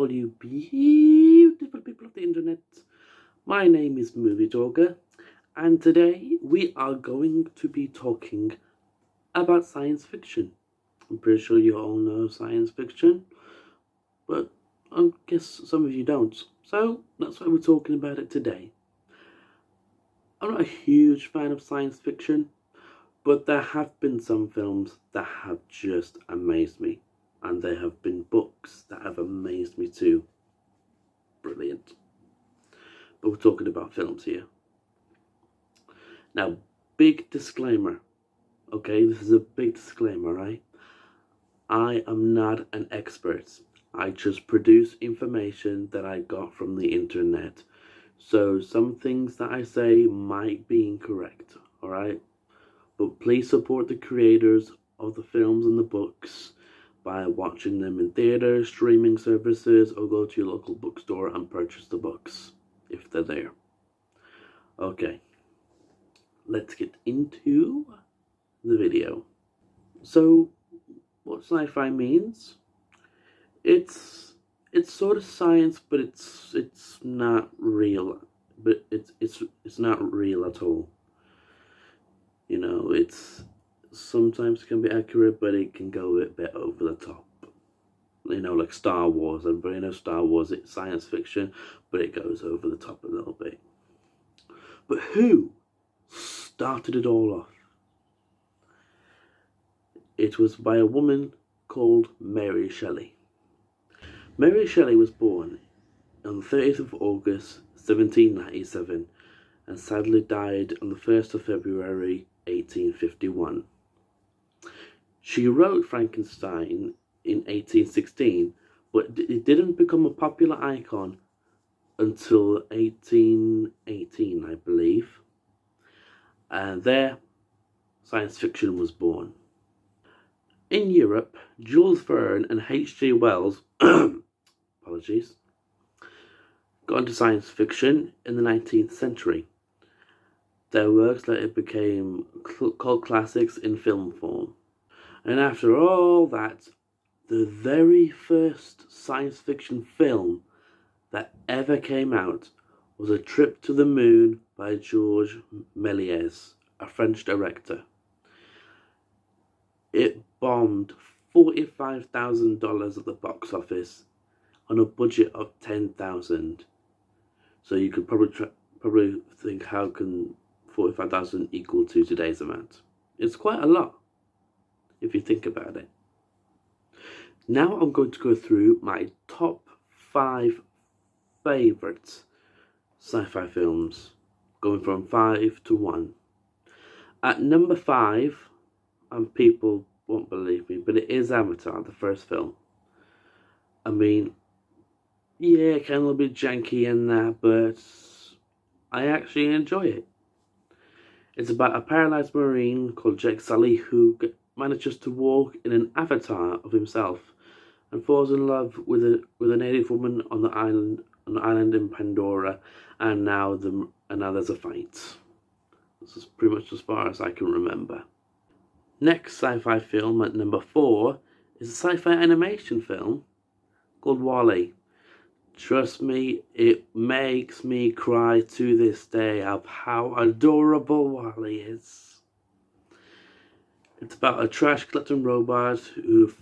all you beautiful people of the internet. My name is Movie Talker, and today we are going to be talking about science fiction. I'm pretty sure you all know science fiction, but I guess some of you don't. So that's why we're talking about it today. I'm not a huge fan of science fiction, but there have been some films that have just amazed me. And there have been books that have amazed me too. Brilliant. But we're talking about films here. Now, big disclaimer. Okay, this is a big disclaimer, right? I am not an expert. I just produce information that I got from the internet. So some things that I say might be incorrect, alright? But please support the creators of the films and the books by watching them in theaters, streaming services, or go to your local bookstore and purchase the books if they're there. Okay, let's get into the video. So, what sci-fi means? It's sort of science, but it's not real. But it's not real at all. You know, it's sometimes can be accurate, but it can go a bit over the top. You know, like Star Wars. Everybody knows Star Wars, it's science fiction, but it goes over the top a little bit. But who started it all off? It was by a woman called Mary Shelley. Mary Shelley was born on the 30th of August 1797 and sadly died on the 1st of February 1851. She wrote Frankenstein in 1816, but it didn't become a popular icon until 1818, I believe. And there, science fiction was born. In Europe, Jules Verne and H.G. Wells, apologies, got into science fiction in the 19th century. Their works later became cult classics in film form. And after all that, the very first science fiction film that ever came out was A Trip to the Moon by Georges Méliès, a French director. It bombed $45,000 at the box office on a budget of $10,000. So you could probably think, how can 45,000 equal to today's amount? It's quite a lot if you think about it. Now I'm going to go through my top 5 favourite sci-fi films, going from 5 to 1. At number 5, and people won't believe me, but it is Avatar, the first film. I mean, yeah, kind of a little bit janky in that, but I actually enjoy it. It's about a paralyzed marine called Jake Sully who manages to walk in an avatar of himself and falls in love with a native woman on the island in Pandora, and now there's a fight. This is pretty much as far as I can remember. Next sci-fi film at number 4 is a sci-fi animation film called WALL-E. Trust me, it makes me cry to this day of how adorable WALL-E is. It's about a trash collecting robot who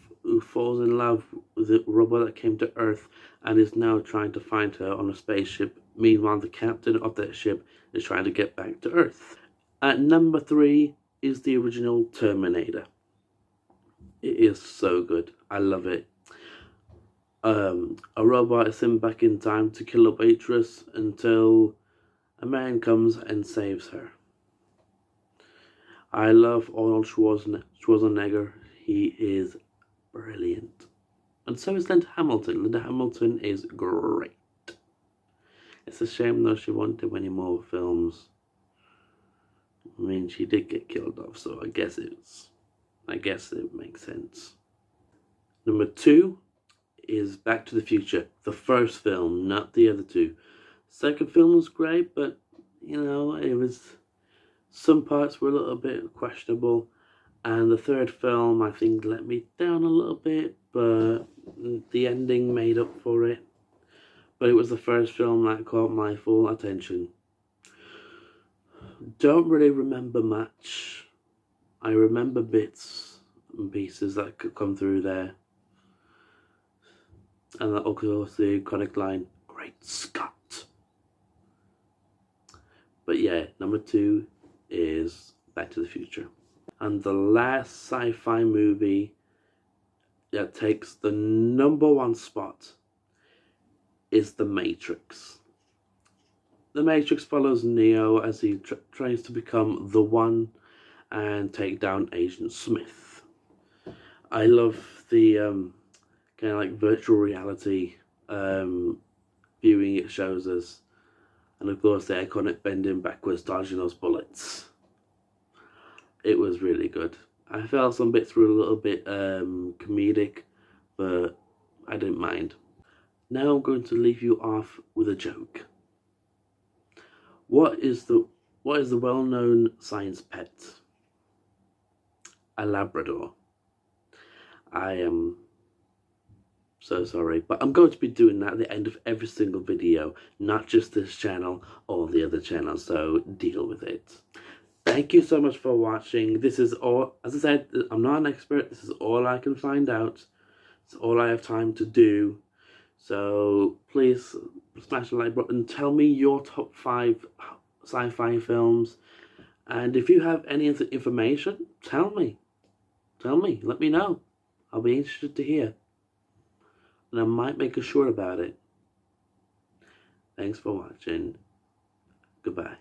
falls in love with a robot that came to Earth and is now trying to find her on a spaceship. Meanwhile, the captain of that ship is trying to get back to Earth. At number 3 is the original Terminator. It is so good. I love it. A robot is sent back in time to kill a waitress until a man comes and saves her. I love Arnold Schwarzenegger. He is brilliant. And so is Linda Hamilton. Linda Hamilton is great. It's a shame though she won't do any more films. I mean, she did get killed off, so I guess it makes sense. Number 2 is Back to the Future, the first film, not the other two. Second film was great, but you know, some parts were a little bit questionable, and the third film I think let me down a little bit, but the ending made up for it. but it was the first film that caught my full attention. Don't really remember much. I remember bits and pieces that could come through there. And of course the iconic line, "Great Scott." But yeah, number 2 is Back to the Future. And the last sci-fi movie that takes the number 1 spot is The Matrix. The Matrix follows Neo as he tries to become the One and take down Agent Smith. I love the kind of like virtual reality viewing it shows us, and of course the iconic bending backwards, dodging those bullets. It was really good. I felt some bits were a little bit comedic, but I didn't mind. Now I'm going to leave you off with a joke. What is the well-known science pet? A Labrador. I am so sorry, but I'm going to be doing that at the end of every single video, not just this channel, all the other channels, so deal with it. Thank you so much for watching. This is all, as I said, I'm not an expert. This is all I can find out. It's all I have time to do. So please smash the like button. Tell me your top 5 sci-fi films. And if you have any information, tell me. Let me know. I'll be interested to hear. And I might make a short about it. Thanks for watching. Goodbye.